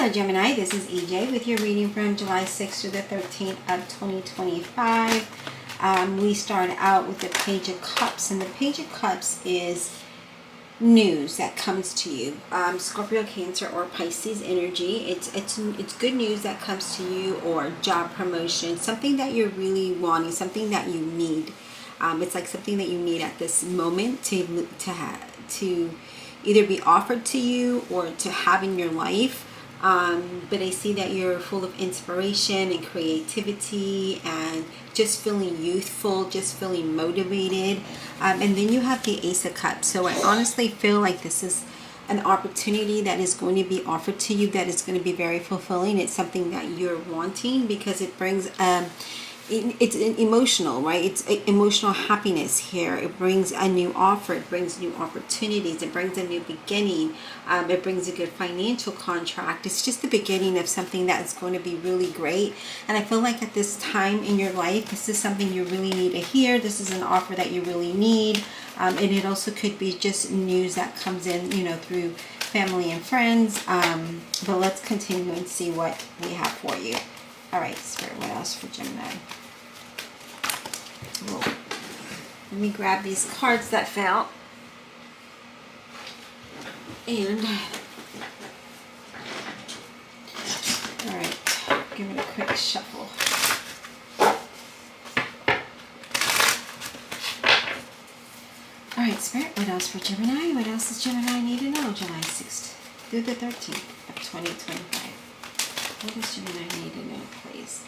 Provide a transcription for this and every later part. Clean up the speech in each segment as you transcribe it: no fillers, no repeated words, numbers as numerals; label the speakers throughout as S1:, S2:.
S1: Hello Gemini, this is EJ with your reading from July 6th to the 13th of 2025. We start out with the Page of Cups, and the Page of Cups is news that comes to you. Scorpio, Cancer, or Pisces energy. It's good news that comes to you, or job promotion, something that you're really wanting, something that you need. It's like something that you need at this moment to either be offered to you or to have in your life. But I see that you're full of inspiration and creativity and just feeling youthful, just feeling motivated. And then you have the Ace of Cups. So I honestly feel like this is an opportunity that is going to be offered to you that is going to be very fulfilling. It's something that you're wanting because it brings it's emotional, right? It's emotional happiness here. It brings a new offer. It brings new opportunities. It brings a new beginning. It brings a good financial contract. It's just the beginning of something that is going to be really great. And I feel like at this time in your life, this is something you really need to hear. This is an offer that you really need. And it also could be just news that comes in, through family and friends. But let's continue and see what we have for you. All right, Spirit, what else for Gemini? Whoa. Let me grab these cards that fell. And, all right, give it a quick shuffle. All right, Spirit, what else for Gemini? What else does Gemini need to know? July 6th through the 13th of 2025. What does Gemini need to know, please?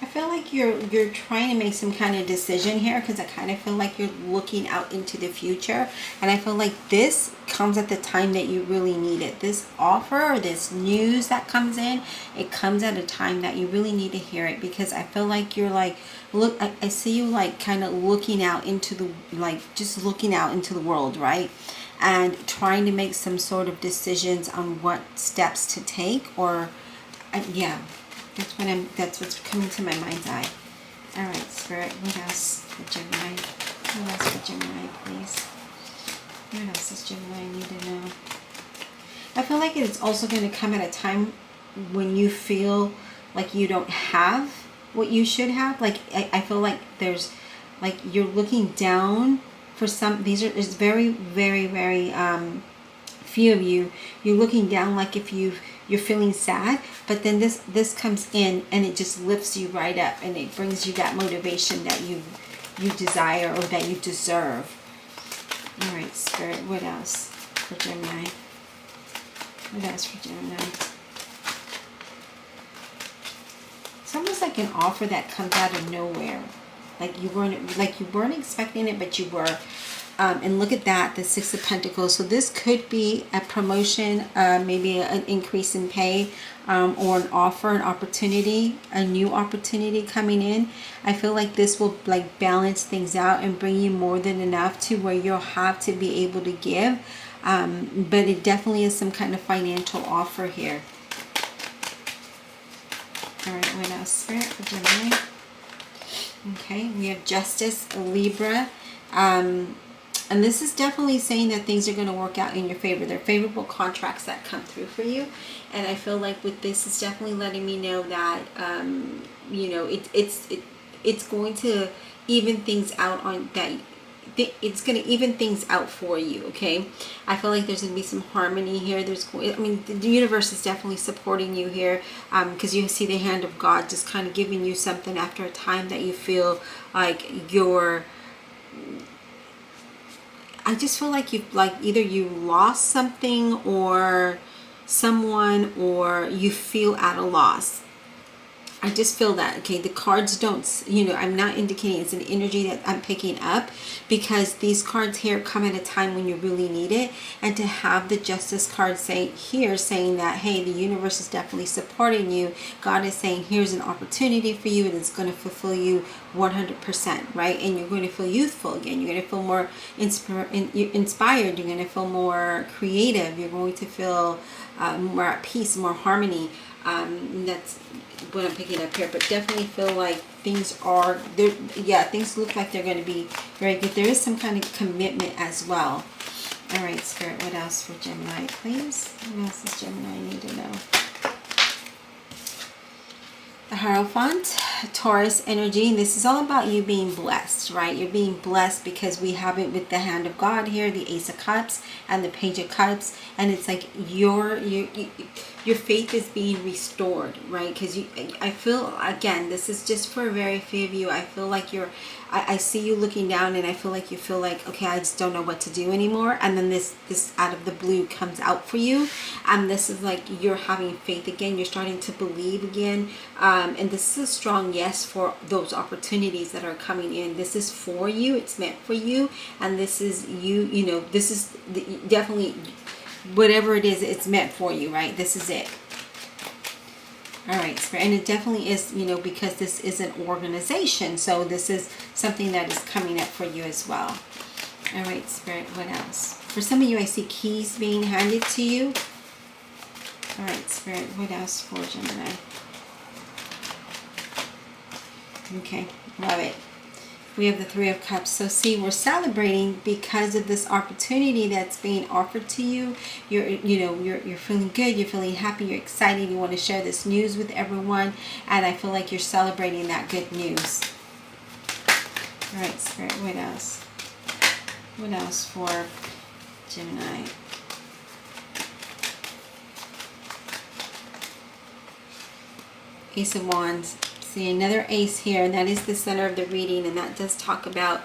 S1: I feel like you're trying to make some kind of decision here, because I kind of feel like you're looking out into the future, and I feel like this comes at the time that you really need it. This offer, or this news that comes in, it comes at a time that you really need to hear it, because I feel like you're like, look, I see you like kind of looking out into the, just looking out into the world, right? And trying to make some sort of decisions on what steps to take, or yeah, that's what's coming to my mind's eye. All right, Spirit, what else for Gemini? What else for Gemini, please? What else does Gemini need to know? I feel like it's also going to come at a time when you feel like you don't have what you should have. Like I feel like there's, like, you're looking down for some. There's very, very, very few of you. You're looking down, like if you're feeling sad, but then this comes in and it just lifts you right up, and it brings you that motivation that you desire, or that you deserve. All right, Spirit, what else for Gemini? What else for Gemini? It's almost like an offer that comes out of nowhere, like you weren't expecting it, but you were. And look at that, the Six of Pentacles. So this could be a promotion, maybe an increase in pay, or an offer, an opportunity, a new opportunity coming in. I feel like this will like balance things out and bring you more than enough to where you'll have to be able to give. But it definitely is some kind of financial offer here. All right, what else, Spirit, for Gemini? Okay, we have Justice, Libra. And this is definitely saying that things are going to work out in your favor. They're favorable contracts that come through for you. And I feel like with this, it's definitely letting me know that, it's going to even things out on that. It's going to even things out for you, okay? I feel like there's going to be some harmony here. The universe is definitely supporting you here, because you see the hand of God just kind of giving you something after a time that you feel like you're... I just feel like either you lost something or someone, or you feel at a loss. I just feel that, okay? The cards don't, I'm not indicating, it's an energy that I'm picking up, because these cards here come at a time when you really need it. And to have the Justice card saying that, hey, the universe is definitely supporting you. God is saying, here's an opportunity for you, and it's going to fulfill you 100%, right? And you're going to feel youthful again. You're going to feel more inspired. You're going to feel more creative. You're going to feel more at peace, more harmony. That's what I'm picking up here, but definitely feel like things are there. Yeah, things look like they're going to be very good. There is some kind of commitment as well. All right, Spirit, what else for Gemini, please? What else does Gemini need to know? The Hierophant, Taurus energy. This is all about you being blessed, right? You're being blessed because we have it with the Hand of God here, the Ace of Cups and the Page of Cups, and it's like your faith is being restored, right? Because I feel, again, this is just for very few of you. I feel like I see you looking down, and I feel like you feel like, okay, I just don't know what to do anymore. And then this out of the blue comes out for you, and this is like you're having faith again. You're starting to believe again, and this is a strong yes for those opportunities that are coming in. This is for you. It's meant for you, and this is you. You know, this is definitely whatever it is. It's meant for you, right? This is it. All right, Spirit, and it definitely is, you know, because this is an organization, so this is something that is coming up for you as well. All right, Spirit, what else? For some of you, I see keys being handed to you. All right, Spirit, what else for Gemini? Okay, love it. We have the Three of Cups. So see, we're celebrating because of this opportunity that's being offered to you. You're feeling good, you're feeling happy, you're excited, you want to share this news with everyone, and I feel like you're celebrating that good news. All right, Spirit, what else? What else for Gemini? Ace of Wands. See another ace here, and that is the center of the reading, and that does talk about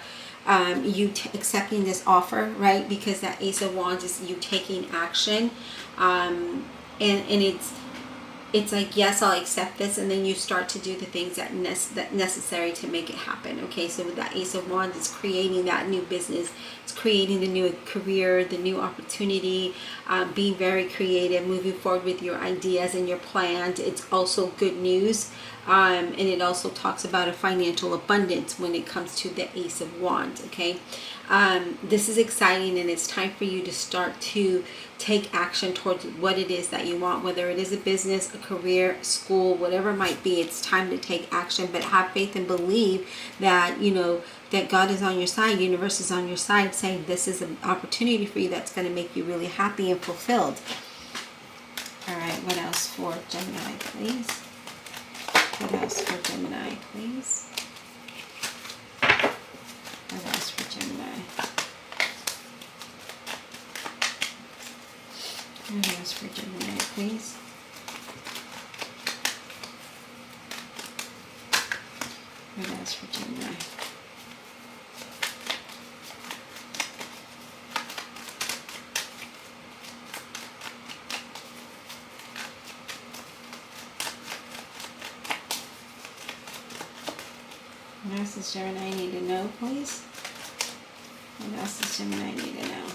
S1: you accepting this offer, right? Because that Ace of Wands is you taking action, and it's like, yes, I'll accept this, and then you start to do the things that necessary to make it happen. Okay, so with that Ace of Wands, it's creating that new business, it's creating the new career, the new opportunity, being very creative, moving forward with your ideas and your plans. It's also good news, and it also talks about a financial abundance when it comes to the Ace of Wands. Okay, this is exciting, and it's time for you to start to take action towards what it is that you want, whether it is a business, a career, school, whatever it might be. It's time to take action, but have faith and believe that, you know, that God is on your side, universe is on your side, saying this is an opportunity for you that's going to make you really happy and fulfilled. All right, what else for Gemini, please? What else for Gemini, please? What else for Gemini? What else for Gemini, please? What else for Gemini? What else does Gemini need to know, please? What else does Gemini need to know?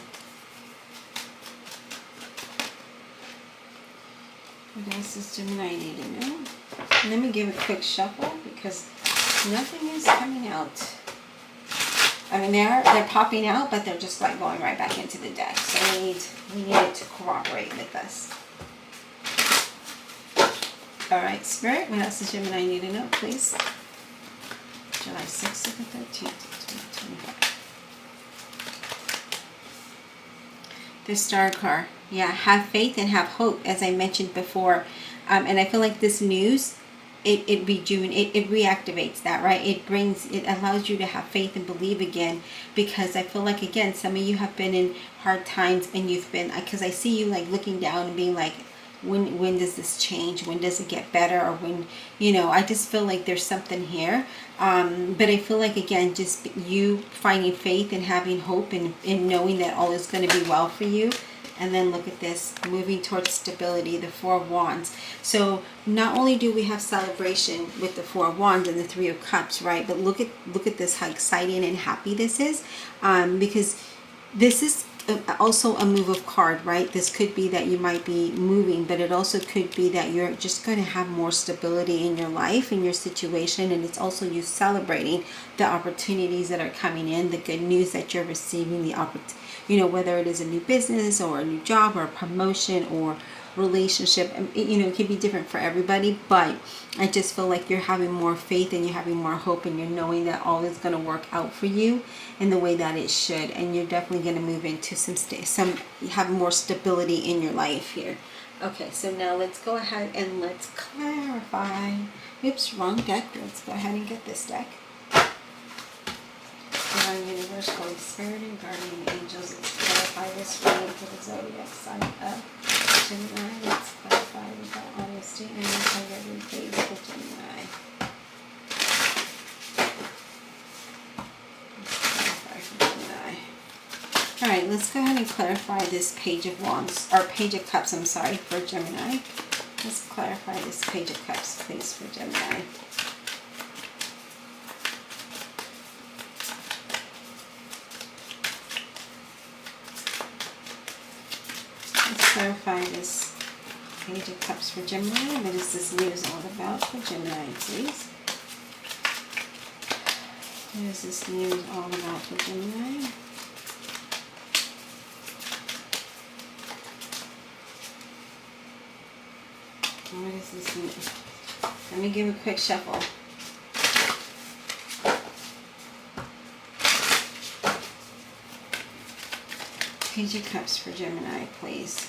S1: What else does Gemini need to know? Let me give a quick shuffle because nothing is coming out. I mean, they're popping out, but they're just like going right back into the deck. So we need it to cooperate with us. All right, Spirit, what else does Gemini need to know, please? July 6th to the 13th, 2025. The Star card. Yeah, have faith and have hope, as I mentioned before. And I feel like this news, it reactivates that, right? It allows you to have faith and believe again, because I feel like, again, some of you have been in hard times, and you've been, because I see you like looking down and being like, when does this change? When does it get better? Or when, you know, I just feel like there's something here. But I feel like, again, just you finding faith and having hope and knowing that all is going to be well for you. And then look at this, moving towards stability, the Four of Wands. So not only do we have celebration with the Four of Wands and the Three of Cups, right? But look at this, how exciting and happy this is, because this is also a move of card, right? This could be that you might be moving, but it also could be that you're just going to have more stability in your life, in your situation, and it's also you celebrating the opportunities that are coming in, the good news that you're receiving, the opportunity, you know, whether it is a new business or a new job or a promotion or relationship. You know, it can be different for everybody, but I just feel like you're having more faith and you're having more hope, and you're knowing that all is going to work out for you in the way that it should, and you're definitely going to move into have more stability in your life here. Okay, so now let's go ahead and let's clarify. Oops, wrong deck. Let's go ahead and get this deck. Divine Universe, Holy Spirit, and Guardian Angels, let's clarify this reading for the zodiac sign of Gemini. Let's clarify with that honesty and integrity, please, for Gemini. Let's clarify for Gemini. Alright, let's go ahead and clarify this Page of Wands, or Page of Cups, I'm sorry, for Gemini. Let's clarify this Page of Cups, please, for Gemini. Clarify this Page of Cups for Gemini. What is this news all about for Gemini, please? What is this news all about for Gemini? What is this news? Let me give a quick shuffle. Page of Cups for Gemini, please.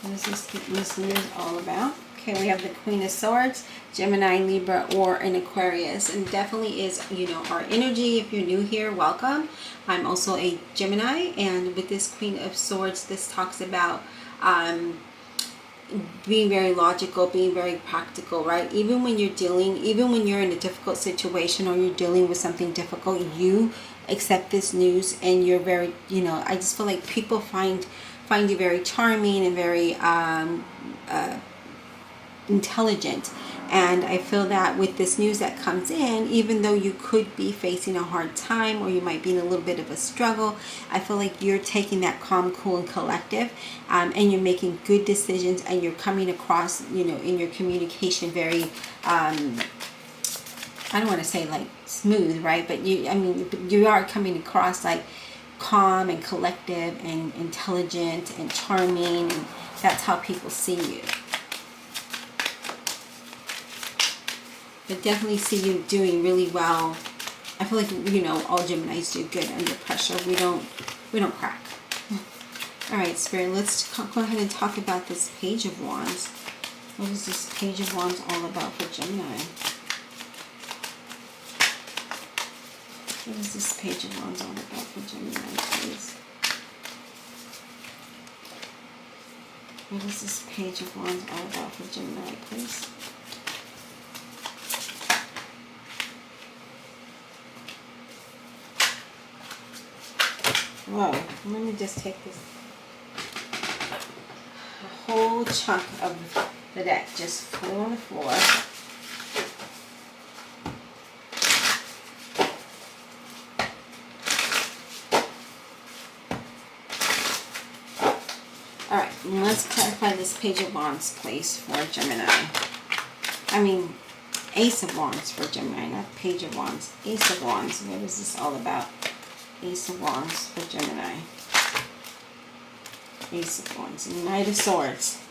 S1: What is this news all about? Okay, we have the Queen of Swords, Gemini, Libra, or an Aquarius. And definitely is, you know, our energy. If you're new here, welcome. I'm also a Gemini. And with this Queen of Swords, this talks about being very logical, being very practical, right? Even when you're in a difficult situation or you're dealing with something difficult, you accept this news and you're very, you know, I just feel like people find you very charming and very intelligent. And I feel that with this news that comes in, even though you could be facing a hard time or you might be in a little bit of a struggle, I feel like you're taking that calm, cool, and collective, and you're making good decisions, and you're coming across, you know, in your communication very, I don't want to say like smooth, right? But you are coming across like calm and collective and intelligent and charming, and that's how people see you. But definitely see you doing really well. I feel like, you know, all Geminis do good under pressure. We don't crack. All right, Spirit, let's go ahead and talk about this Page of Wands. What is this Page of Wands all about for Gemini? What is this Page of Wands all about for Gemini, please? What is this Page of Wands all about for Gemini, please? Whoa, let me just take this whole chunk of the deck, just put it on the floor. Alright, let's clarify this Page of Wands, please, for Gemini. Ace of Wands for Gemini, not Page of Wands. Ace of Wands, what is this all about? Ace of Wands for Gemini. Ace of Wands. Knight of Swords.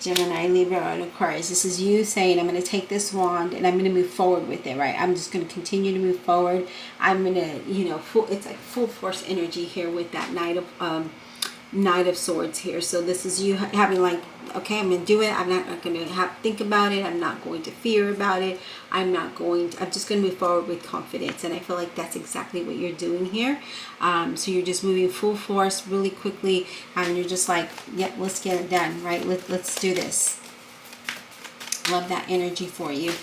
S1: Gemini, Libra, and Aquarius. This is you saying, I'm going to take this wand and I'm going to move forward with it, right? I'm just going to continue to move forward. I'm going to, you know, it's like full force energy here with that Knight of Swords here. So this is you having like, okay, I'm going to do it. I'm not going to think about it. I'm not going to fear about it. I'm just going to move forward with confidence. And I feel like that's exactly what you're doing here. So you're just moving full force really quickly. And you're just like, yeah, let's get it done, right? Let's do this. Love that energy for you.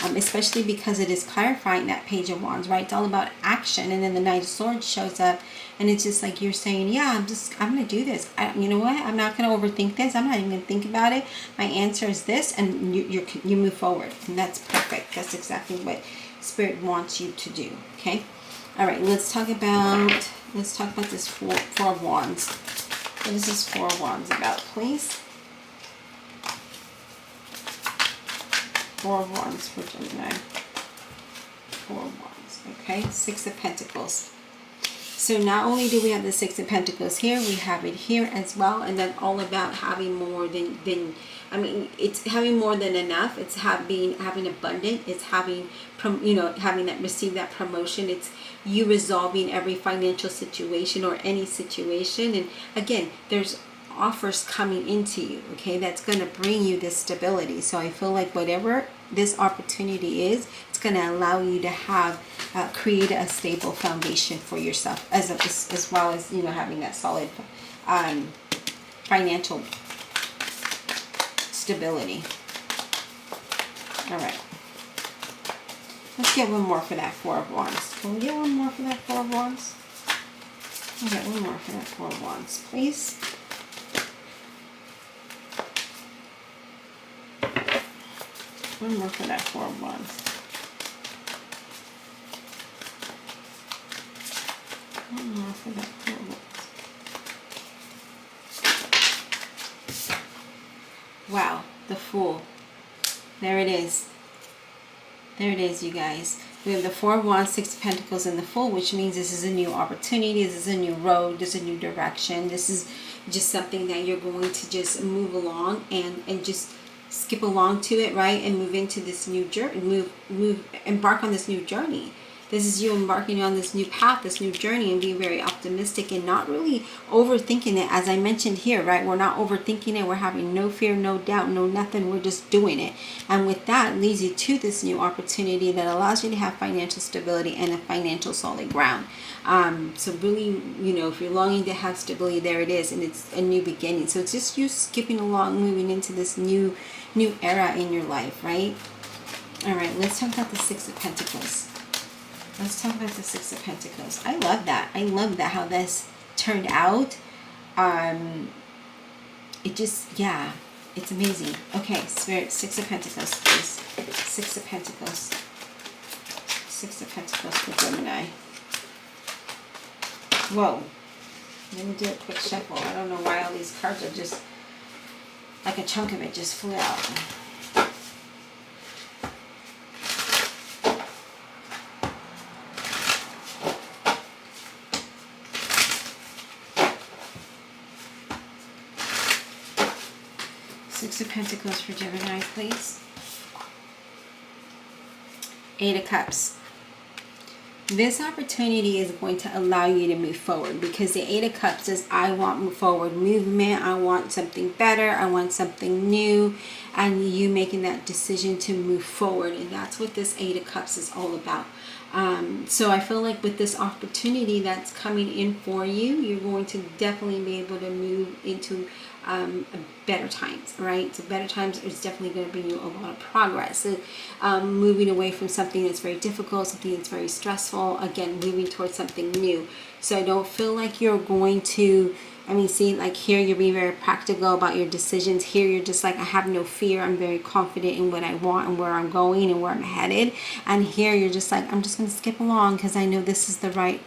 S1: Especially because it is clarifying that Page of Wands, right? It's all about action. And then the Knight of Swords shows up. And it's just like you're saying, yeah, I'm going to do this. You know what? I'm not going to overthink this. I'm not even going to think about it. My answer is this. And you move forward. And that's perfect. That's exactly what Spirit wants you to do. Okay? All right. Let's talk about this Four of Wands. What is this Four of Wands about, please? Four of Wands for Gemini. Four of Wands. Okay? Six of Pentacles. So not only do we have the Six of Pentacles here, we have it here as well. And then all about having more than I mean, it's having more than enough. It's having abundant. It's having, having that, receive that promotion. It's you resolving every financial situation or any situation. And again, there's offers coming into you, okay, that's going to bring you this stability. So I feel like whatever this opportunity is, it's going to allow you to have create a stable foundation for yourself, as well as, having that solid financial stability. All right, let's get one more for that Four of Wands. Can we get one more for that Four of Wands? I'll get one more for that Four of Wands, please. One more for that Four of Wands. One more for that Four of Wands. Wow, the Fool. There it is. There it is, you guys. We have the Four of Wands, Six of Pentacles, and the Fool, which means this is a new opportunity. This is a new road. This is a new direction. This is just something that you're going to just move along and just skip along to it, right? And move into this new journey, embark on this new journey. This is you embarking on this new path, this new journey, and being very optimistic and not really overthinking it. As I mentioned here, right? We're not overthinking it. We're having no fear, no doubt, no nothing. We're just doing it. And with that, leads you to this new opportunity that allows you to have financial stability and a financial solid ground. So really, if you're longing to have stability, there it is. And it's a new beginning. So it's just you skipping along, moving into this new era in your life, right? All right, let's talk about the Six of Pentacles. Let's talk about the Six of Pentacles. I love that. I love that, how this turned out. It just, yeah, it's amazing. Okay, Spirit, Six of Pentacles, please. Six of Pentacles. Six of Pentacles for Gemini. Whoa. Let me do a quick shuffle. I don't know why all these cards are just, like a chunk of it just flew out. Six of Pentacles for Gemini, please. Eight of Cups. This opportunity is going to allow you to move forward, because the Eight of Cups says, I want forward movement. I want something better. I want something new. And you making that decision to move forward. And that's what this Eight of Cups is all about. So I feel like with this opportunity that's coming in for you, you're going to definitely be able to move into better times, right? So better times is definitely going to bring you a lot of progress. So moving away from something that's very difficult, something that's very stressful, again, moving towards something new. So I don't feel like you're going to, see, like here you're being very practical about your decisions. Here you're just like, I have no fear. I'm very confident in what I want and where I'm going and where I'm headed. And here you're just like, I'm just going to skip along because I know this is the right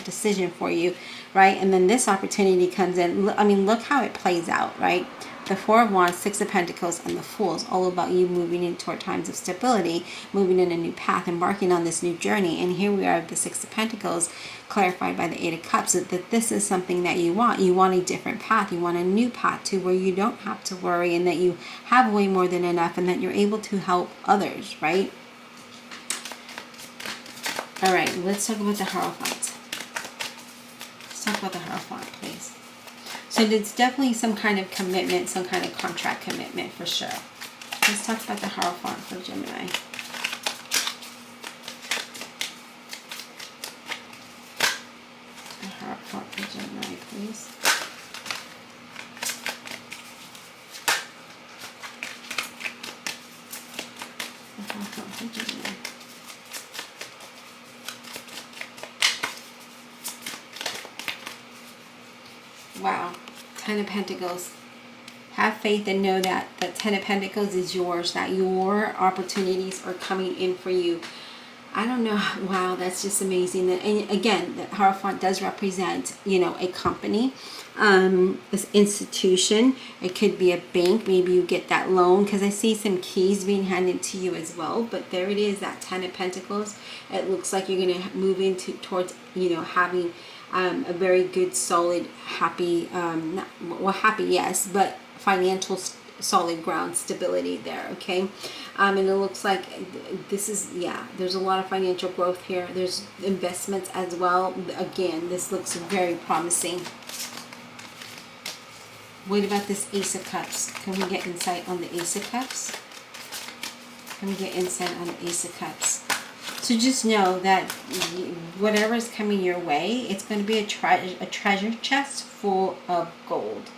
S1: decision for you, right? And then this opportunity comes in. Look how it plays out, right? The Four of Wands, Six of Pentacles, and the Fool is all about you moving in toward times of stability, moving in a new path, embarking on this new journey. And here we are with the Six of Pentacles, clarified by the Eight of Cups, that this is something that you want. You want a different path. You want a new path to where you don't have to worry, and that you have way more than enough, and that you're able to help others, right? All right, let's talk about the Hierophant. Let's talk about the Hierophant, please. So it's definitely some kind of commitment, some kind of contract commitment for sure. Let's talk about the Hierophant for Gemini. The Hierophant for Gemini, please. The Hierophant for Gemini. Wow. Ten of Pentacles. Have faith and know that the Ten of Pentacles is yours, that your opportunities are coming in for you. I don't know. Wow, that's just amazing. And again, the Hierophant does represent, a company, this institution. It could be a bank. Maybe you get that loan, because I see some keys being handed to you as well. But there it is, that Ten of Pentacles. It looks like you're going to move towards, having a very good, solid, happy, not, well, happy, yes, but financial solid ground stability there, okay? And it looks like this is, yeah, there's a lot of financial growth here. There's investments as well. Again, this looks very promising. What about this Ace of Cups? Can we get insight on the Ace of Cups? Can we get insight on the Ace of Cups? So just know that whatever is coming your way, it's going to be a treasure chest full of gold.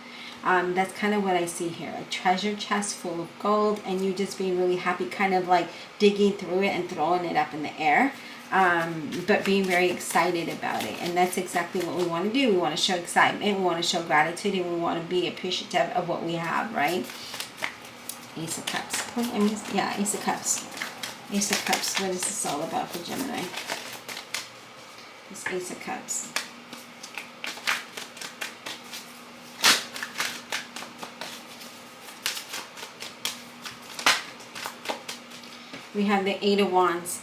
S1: That's kind of what I see here. A treasure chest full of gold, and you just being really happy, kind of like digging through it and throwing it up in the air. But being very excited about it. And that's exactly what we want to do. We want to show excitement, we want to show gratitude, and we want to be appreciative of what we have, right? Ace of Cups. I mean, yeah, Ace of Cups. Ace of Cups. What is this all about for Gemini? This Ace of Cups. We have the Eight of Wands.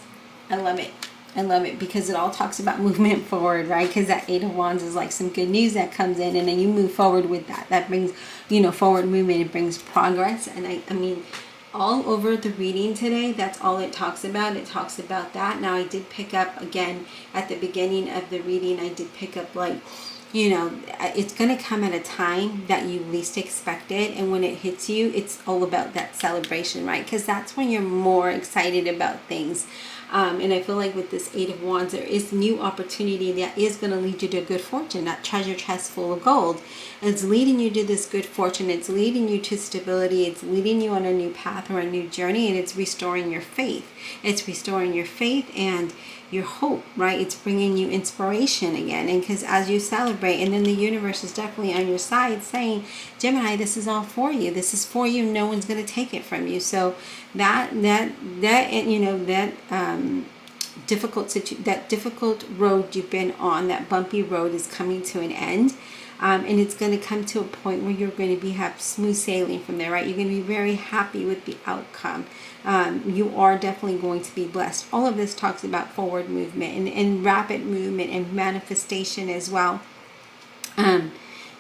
S1: I love it. I love it because it all talks about movement forward, right? Because that Eight of Wands is like some good news that comes in, and then you move forward with that. That brings, you know, forward movement. It brings progress. And I mean, all over the reading today, that's all it talks about. It talks about that. Now, I did pick up, again, at the beginning of the reading, I did pick up, like, you know, it's going to come at a time that you least expect it. And when it hits you, it's all about that celebration, right? Because that's when you're more excited about things. And I feel like with this Eight of Wands, there is new opportunity that is going to lead you to good fortune, that treasure chest full of gold. It's leading you to this good fortune. It's leading you to stability. It's leading you on a new path or a new journey, and it's restoring your faith. It's restoring your faith and your hope, right? It's bringing you inspiration again. And because as you celebrate, and then the universe is definitely on your side saying, Gemini, this is all for you. This is for you. No one's going to take it from you. So that you know, that difficult road you've been on, that bumpy road, is coming to an end. And it's going to come to a point where you're going to have smooth sailing from there, right? You're going to be very happy with the outcome. You are definitely going to be blessed. All of this talks about forward movement and rapid movement and manifestation as well,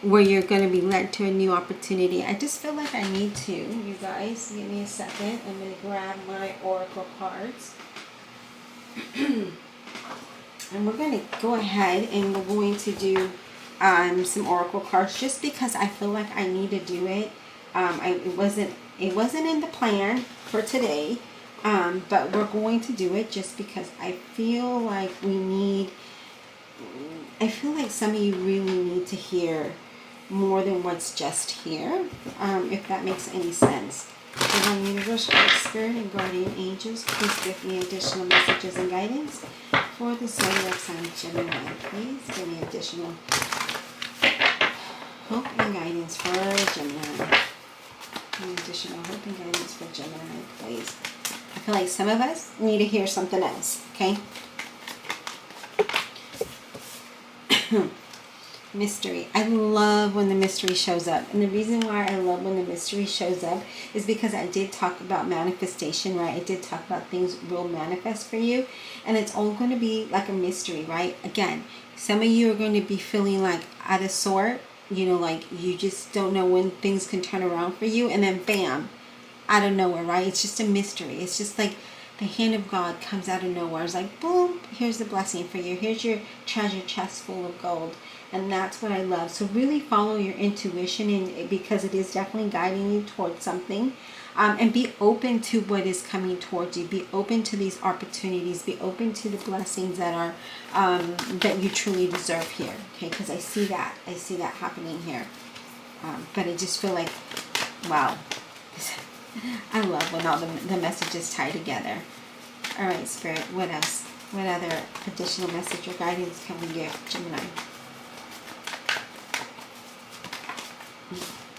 S1: where you're going to be led to a new opportunity. I just feel like I need to, you guys, give me a second. I'm going to grab my oracle cards. And we're going to go ahead and we're going to do some oracle cards, just because I feel like I need to do it. It wasn't in the plan for today, but we're going to do it just because I feel like I feel like some of you really need to hear more than what's just here, if that makes any sense. Divine Universe, Holy Spirit, and Guardian Angels, please give me additional messages and guidance for the zodiac sign Gemini. Please give me additional hope and guidance for Gemini. Additional hope and guidance for Gemini, please. I feel like some of us need to hear something else, okay? Mystery. I love when the mystery shows up. And the reason why I love when the mystery shows up is because I did talk about manifestation, right? I did talk about things will manifest for you. And it's all going to be like a mystery, right? Again, some of you are going to be feeling like out of sort. You know, like you just don't know when things can turn around for you. And then bam, out of nowhere, right? It's just a mystery. It's just like the hand of God comes out of nowhere. It's like, boom, here's the blessing for you. Here's your treasure chest full of gold. And that's what I love. So really follow your intuition, and because it is definitely guiding you towards something. And be open to what is coming towards you. Be open to these opportunities. Be open to the blessings that are that you truly deserve here. Okay, because I see that happening here. But I just feel like, wow, I love when all the messages tie together. All right, Spirit. What else? What other additional message or guidance can we give Gemini?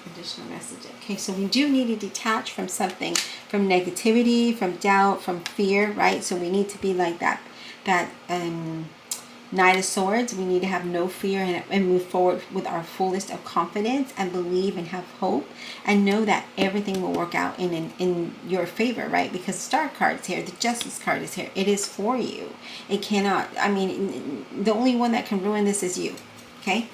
S1: Additional message. Okay, so we do need to detach from something, from negativity, from doubt, from fear, right? So we need to be like that Knight of Swords, we need to have no fear and move forward with our fullest of confidence and believe and have hope and know that everything will work out in your favor, right? Because the Star card is here, the Justice card is here. It is for you. It cannot, I mean, the only one that can ruin this is you, okay?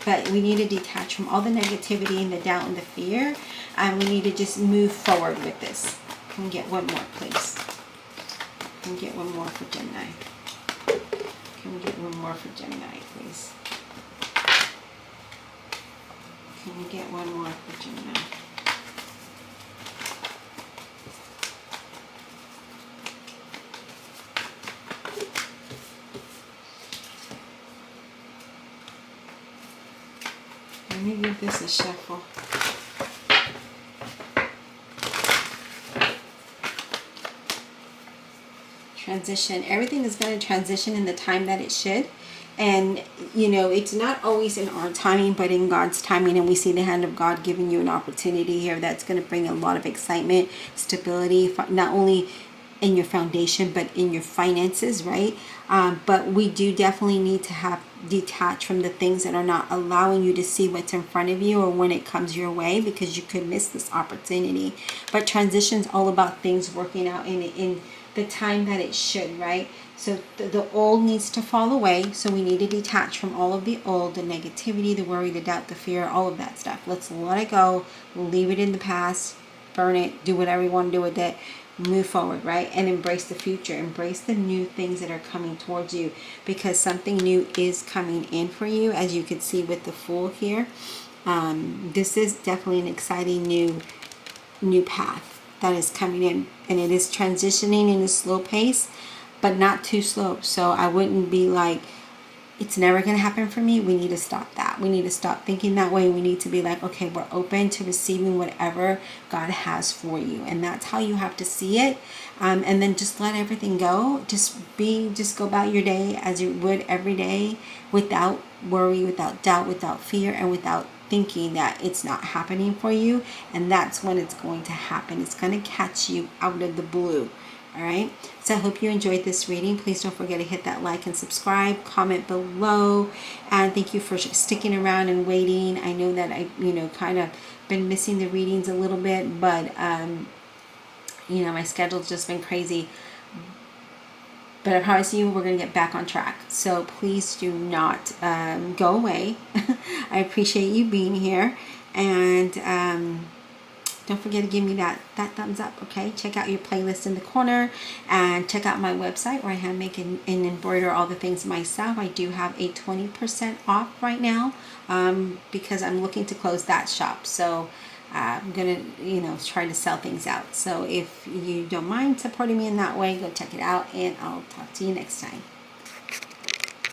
S1: But we need to detach from all the negativity and the doubt and the fear, and we need to just move forward with this. Can we get one more, please? Can we get one more for Gemini? Can we get one more for Gemini, please? Can we get one more for Gemini? Let me give this a shuffle. Transition. Everything is going to transition in the time that it should. And, you know, it's not always in our timing, but in God's timing. And we see the hand of God giving you an opportunity here that's going to bring a lot of excitement, stability, not only in your foundation, but in your finances, right? But we do definitely need to have detach from the things that are not allowing you to see what's in front of you or when it comes your way, because you could miss this opportunity. But transition's all about things working out in the time that it should, right? So the old needs to fall away. So we need to detach from all of the old, the negativity, the worry, the doubt, the fear, all of that stuff. Let's let it go, leave it in the past, burn it, do whatever you want to do with it, move forward, right? And embrace the future, embrace the new things that are coming towards you, because something new is coming in for you, as you can see with the Fool here. This is definitely an exciting new path that is coming in, and it is transitioning in a slow pace, but not too slow. So I wouldn't be like, it's never going to happen for me. We need to stop that. We need to stop thinking that way. We need to be like, okay, we're open to receiving whatever God has for you. And that's how you have to see it. And then just let everything go. Just go about your day as you would every day, without worry, without doubt, without fear, and without thinking that it's not happening for you. And that's when it's going to happen. It's going to catch you out of the blue. All right, so I hope you enjoyed this reading. Please don't forget to hit that like and subscribe, comment below, and thank you for sticking around and waiting. I know that I, kind of been missing the readings a little bit, but my schedule's just been crazy. But I promise you, we're going to get back on track. So please do not go away. I appreciate you being here, and don't forget to give me that thumbs up, okay? Check out your playlist in the corner, and check out my website where I hand make and embroider all the things myself. I do have a 20% off right now because I'm looking to close that shop. So I'm going to, try to sell things out. So if you don't mind supporting me in that way, go check it out, and I'll talk to you next time.